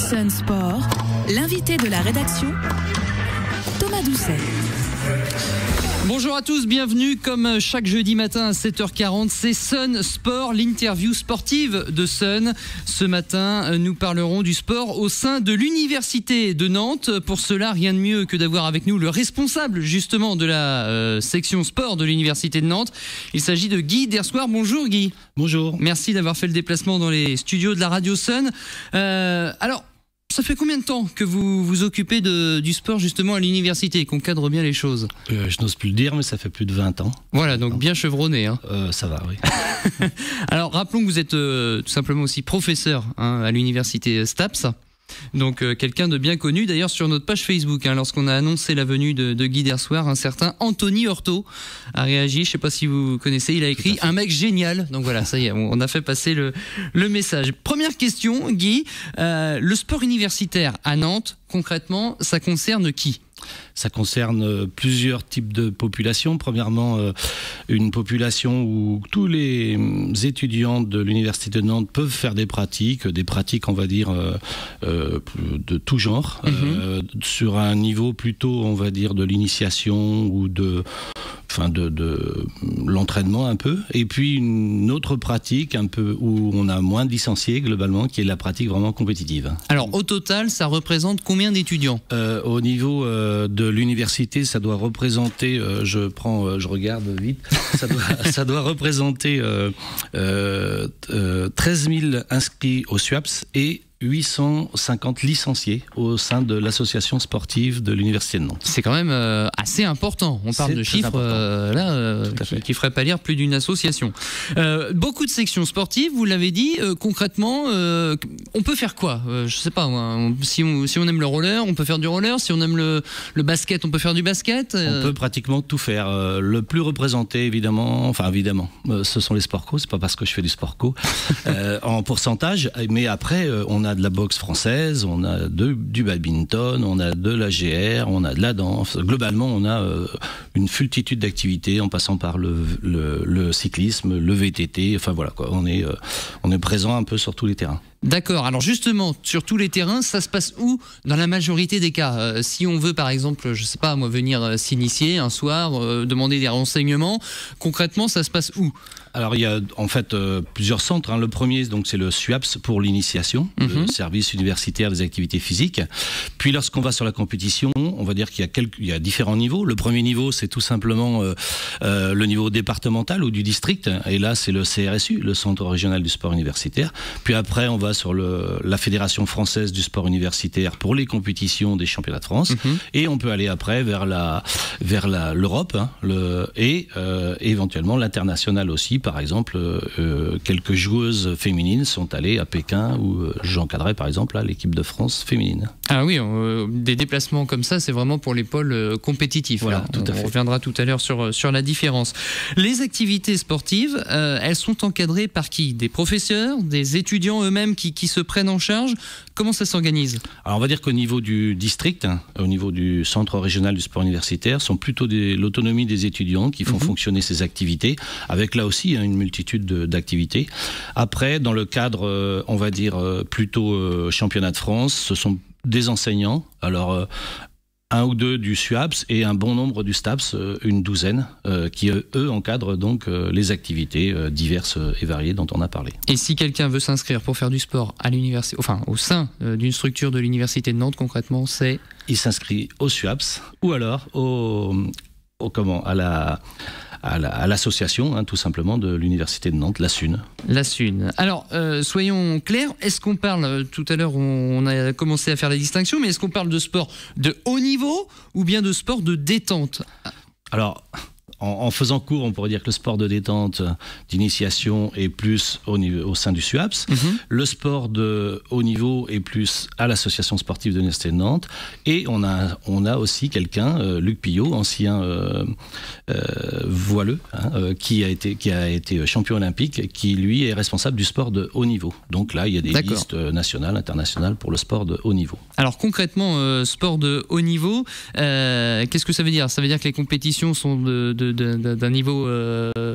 Sun Sport, l'invité de la rédaction, Thomas Doucet. Bonjour à tous, bienvenue comme chaque jeudi matin à 7h40, c'est Sun Sport, l'interview sportive de Sun. Ce matin, nous parlerons du sport au sein de l'Université de Nantes. Pour cela, rien de mieux que d'avoir avec nous le responsable justement de la section sport de l'Université de Nantes. Il s'agit de Guy Dersoir. Bonjour Guy. Bonjour. Merci d'avoir fait le déplacement dans les studios de la radio Sun. Alors, ça fait combien de temps que vous vous occupez du sport justement à l'université, qu'on cadre bien les choses? Je n'ose plus le dire, mais ça fait plus de 20 ans. Voilà, donc bien chevronné. Hein. Ça va, oui. Alors rappelons que vous êtes tout simplement aussi professeur à l'université STAPS. Donc quelqu'un de bien connu d'ailleurs sur notre page Facebook. Lorsqu'on a annoncé la venue de Guy Dersoir, un certain Anthony Horto a réagi. Je ne sais pas si vous connaissez, il a écrit « Un mec génial ». Donc voilà, ça y est, on a fait passer le message. Première question, Guy. Le sport universitaire à Nantes, concrètement, ça concerne qui ? Ça concerne plusieurs types de populations. Premièrement, une population où tous les étudiants de l'Université de Nantes peuvent faire des pratiques, on va dire, de tout genre, sur un niveau plutôt, on va dire, de l'initiation ou de l'entraînement un peu. Et puis une autre pratique un peu où on a moins de licenciés globalement, qui est la pratique vraiment compétitive. Alors au total, ça représente combien d'étudiants ? Au niveau de l'université, ça doit représenter, je regarde vite, ça doit représenter 13 000 inscrits au SUAPS et 850 licenciés au sein de l'association sportive de l'Université de Nantes. C'est quand même assez important. On parle de chiffres qui ferait pâlir plus d'une association. Beaucoup de sections sportives, vous l'avez dit. Concrètement, on peut faire quoi ? Je sais pas. Si on aime le roller, on peut faire du roller. Si on aime le basket, on peut faire du basket. On peut pratiquement tout faire. Le plus représenté, évidemment, ce sont les sport co. C'est pas parce que je fais du sport co en pourcentage, mais après, on a de la boxe française, on a du badminton, on a de la GR, on a de la danse. Globalement, on a une multitude d'activités en passant par le cyclisme, le VTT. Enfin voilà quoi. On est présent un peu sur tous les terrains. D'accord. Alors justement, sur tous les terrains, ça se passe où dans la majorité des cas ? Si on veut, par exemple, je sais pas, moi, venir s'initier un soir, demander des renseignements, concrètement, ça se passe où ? Alors il y a en fait plusieurs centres. Le premier, donc c'est le SUAPS pour l'initiation, le service universitaire des activités physiques. Puis lorsqu'on va sur la compétition, on va dire qu'il y a différents niveaux. Le premier niveau, c'est tout simplement le niveau départemental ou du district. Et là, c'est le CRSU, le Centre régional du sport universitaire. Puis après, on va sur la Fédération française du sport universitaire pour les compétitions des championnats de France. Et on peut aller après vers l'Europe et éventuellement l'international aussi. Par exemple, quelques joueuses féminines sont allées à Pékin où j'encadrais par exemple l'équipe de France féminine. Ah oui, des déplacements comme ça, c'est vraiment pour les pôles compétitifs. Voilà, tout à fait. On reviendra tout à l'heure sur la différence. Les activités sportives, elles sont encadrées par qui ? Des professeurs, des étudiants eux-mêmes qui se prennent en charge ? Comment ça s'organise ? Alors on va dire qu'au niveau du district, au niveau du centre régional du sport universitaire, sont plutôt l'autonomie des étudiants qui font fonctionner ces activités, avec là aussi une multitude d'activités. Après, dans le cadre, on va dire, plutôt championnat de France, ce sont des enseignants, alors un ou deux du SUAPS et un bon nombre du STAPS, une douzaine, qui eux encadrent donc les activités diverses et variées dont on a parlé. Et si quelqu'un veut s'inscrire pour faire du sport à l'université, enfin au sein d'une structure de l'Université de Nantes, concrètement, c'est... Il s'inscrit au SUAPS ou alors à l'association, tout simplement, de l'Université de Nantes, la SUN. La SUN. Alors, soyons clairs, est-ce qu'on parle, tout à l'heure on a commencé à faire la distinction, mais est-ce qu'on parle de sport de haut niveau ou bien de sport de détente ? Alors, en faisant court, on pourrait dire que le sport de détente, d'initiation est plus au sein du SUAPS. Le sport de haut niveau est plus à l'association sportive de l'Université de Nantes. Et on a aussi quelqu'un, Luc Pillot, ancien voileux, qui a été champion olympique, qui lui est responsable du sport de haut niveau. Donc là, il y a des listes nationales, internationales pour le sport de haut niveau. Alors concrètement, sport de haut niveau, qu'est-ce que ça veut dire ? Ça veut dire que les compétitions sont d'un niveau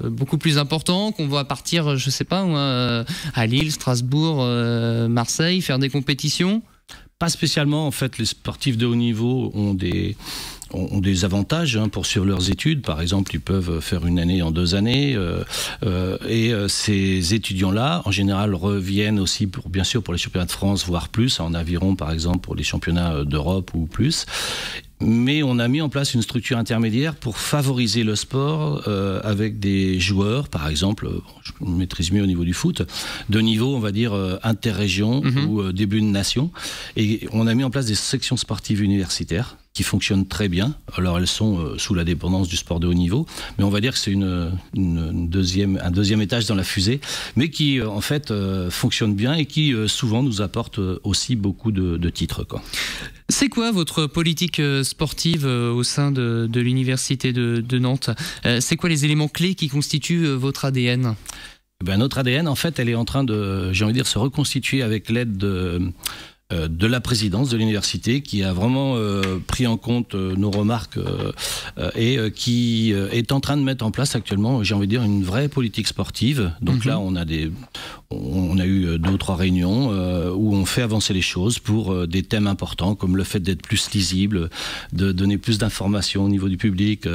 beaucoup plus important, qu'on va partir, je sais pas, à Lille, Strasbourg, Marseille, faire des compétitions? pas spécialement. En fait, les sportifs de haut niveau ont des avantages pour suivre leurs études. Par exemple, ils peuvent faire une année en 2 années. Ces étudiants-là, en général, reviennent aussi, bien sûr, pour les championnats de France, voire plus, en aviron, par exemple, pour les championnats d'Europe ou plus. Mais on a mis en place une structure intermédiaire pour favoriser le sport avec des joueurs, par exemple, je maîtrise mieux au niveau du foot, de niveau, on va dire, interrégion ou début de nation. Et on a mis en place des sections sportives universitaires qui fonctionnent très bien. Alors elles sont sous la dépendance du sport de haut niveau, mais on va dire que c'est un deuxième étage dans la fusée, mais qui en fait fonctionne bien et qui souvent nous apporte aussi beaucoup de titres, quoi. C'est quoi votre politique sportive au sein de l'université de Nantes? C'est quoi les éléments clés qui constituent votre ADN? Notre ADN, en fait, elle est en train de, j'ai envie de dire, se reconstituer avec l'aide de la présidence de l'université, qui a vraiment pris en compte nos remarques et qui est en train de mettre en place actuellement, j'ai envie de dire, une vraie politique sportive. Donc là, on a eu 2 ou 3 réunions où on fait avancer les choses pour des thèmes importants, comme le fait d'être plus lisible, de donner plus d'informations au niveau du public,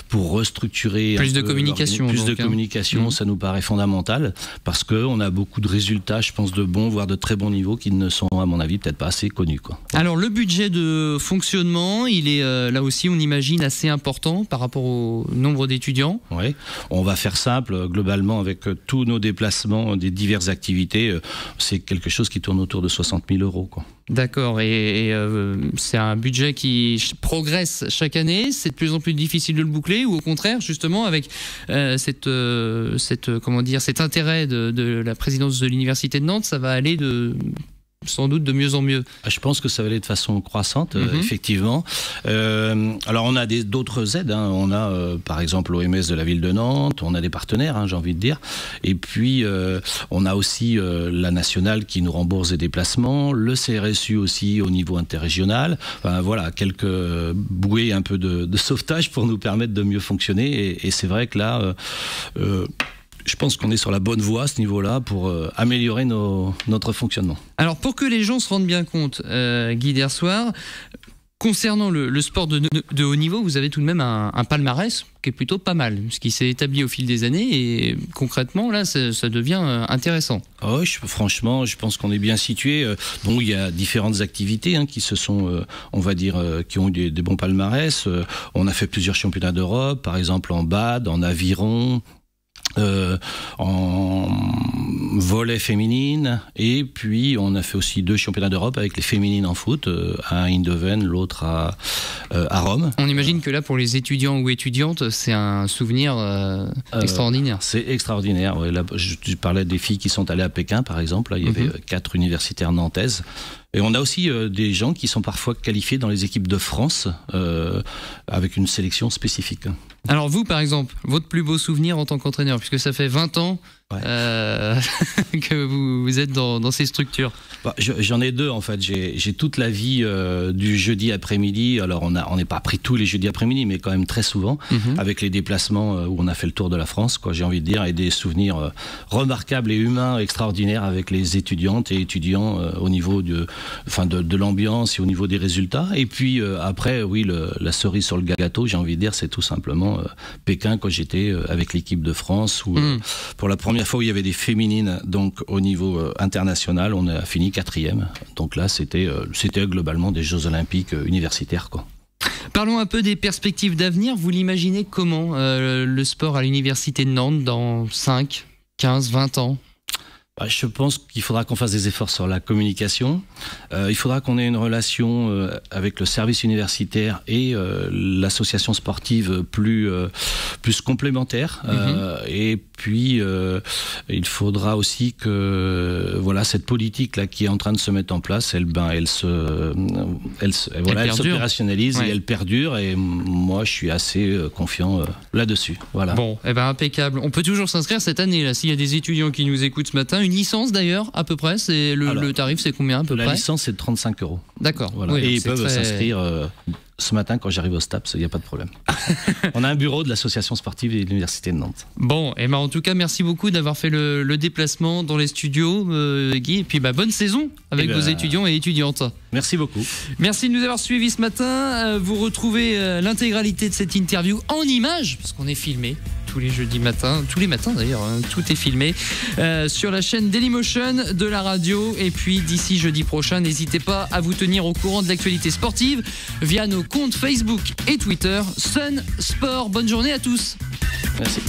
pour restructurer plus de communication. Plus de communication, ça nous paraît fondamental, parce qu'on a beaucoup de résultats, je pense, de bons, voire de très bons niveaux, qui ne sont, à mon avis, peut-être pas assez connus, quoi. Alors le budget de fonctionnement, il est là aussi, on imagine, assez important par rapport au nombre d'étudiants. Oui, on va faire simple, globalement, avec tous nos déplacements des diverses activités, c'est quelque chose qui tourne autour de 60 000 €, quoi. D'accord, et c'est un budget qui progresse chaque année, c'est de plus en plus difficile de le boucler, ou au contraire, justement, avec cet intérêt de la présidence de l'université de Nantes, ça va aller sans doute de mieux en mieux. Je pense que ça va aller de façon croissante, effectivement. Alors on a d'autres aides, on a par exemple l'OMS de la ville de Nantes, on a des partenaires, j'ai envie de dire, et puis on a aussi la nationale qui nous rembourse des déplacements, le CRSU aussi au niveau interrégional, enfin, voilà, quelques bouées un peu de sauvetage pour nous permettre de mieux fonctionner, et c'est vrai que là je pense qu'on est sur la bonne voie à ce niveau-là pour améliorer notre fonctionnement. Alors pour que les gens se rendent bien compte, Guy Dersoir, concernant le sport de haut niveau, vous avez tout de même un palmarès qui est plutôt pas mal, ce qui s'est établi au fil des années, et concrètement là ça devient intéressant. Oh, franchement, je pense qu'on est bien situé. Bon, il y a différentes activités qui se sont, on va dire, qui ont eu des bons palmarès. On a fait plusieurs championnats d'Europe, par exemple en bad, en aviron, en volley féminine, et puis on a fait aussi 2 championnats d'Europe avec les féminines en foot, un à Eindhoven, l'autre à Rome. On imagine que là, pour les étudiants ou étudiantes, c'est un souvenir extraordinaire. C'est extraordinaire, ouais. Là, je parlais des filles qui sont allées à Pékin, par exemple. Là, il y avait 4 universitaires nantaises. Et on a aussi des gens qui sont parfois qualifiés dans les équipes de France avec une sélection spécifique. Alors vous, par exemple, votre plus beau souvenir en tant qu'entraîneur, puisque ça fait 20 ans que vous êtes dans ces structures. J'en ai 2 en fait. J'ai toute la vie du jeudi après-midi. Alors on n'est pas pris tous les jeudis après-midi, mais quand même très souvent, avec les déplacements où on a fait le tour de la France, quoi, j'ai envie de dire, et des souvenirs remarquables et humains extraordinaires avec les étudiantes et étudiants au niveau de l'ambiance et au niveau des résultats. Et puis après, oui, la cerise sur le gâteau, j'ai envie de dire, c'est tout simplement Pékin, quand j'étais avec l'équipe de France, où pour la première fois où il y avait des féminines, donc au niveau international, on a fini 4e. Donc là, c'était globalement des Jeux Olympiques universitaires, quoi. Parlons un peu des perspectives d'avenir. Vous l'imaginez comment, le sport à l'université de Nantes dans 5, 15, 20 ans ? Je pense qu'il faudra qu'on fasse des efforts sur la communication. Il faudra qu'on ait une relation avec le service universitaire et l'association sportive plus complémentaire. Et puis, il faudra aussi que cette politique là qui est en train de se mettre en place, elle s'opérationnalise et elle perdure. Et moi, je suis assez confiant là-dessus. Voilà. Bon, impeccable. On peut toujours s'inscrire cette année là. S'il y a des étudiants qui nous écoutent ce matin. Une licence d'ailleurs, à peu près, le tarif c'est combien à peu près ? La licence c'est de 35 €. D'accord. Voilà. Oui, et ils peuvent s'inscrire ce matin quand j'arrive au STAPS, il n'y a pas de problème. On a un bureau de l'association sportive de l'Université de Nantes. Bon, et en tout cas, merci beaucoup d'avoir fait le déplacement dans les studios, Guy. Et puis bonne saison avec vos étudiants et étudiantes. Merci beaucoup. Merci de nous avoir suivis ce matin. Vous retrouvez l'intégralité de cette interview en images, parce qu'on est filmé tous les jeudis matins, tous les matins d'ailleurs, hein, tout est filmé sur la chaîne Dailymotion de la radio. Et puis d'ici jeudi prochain, n'hésitez pas à vous tenir au courant de l'actualité sportive via nos comptes Facebook et Twitter Sun Sport. Bonne journée à tous. Merci.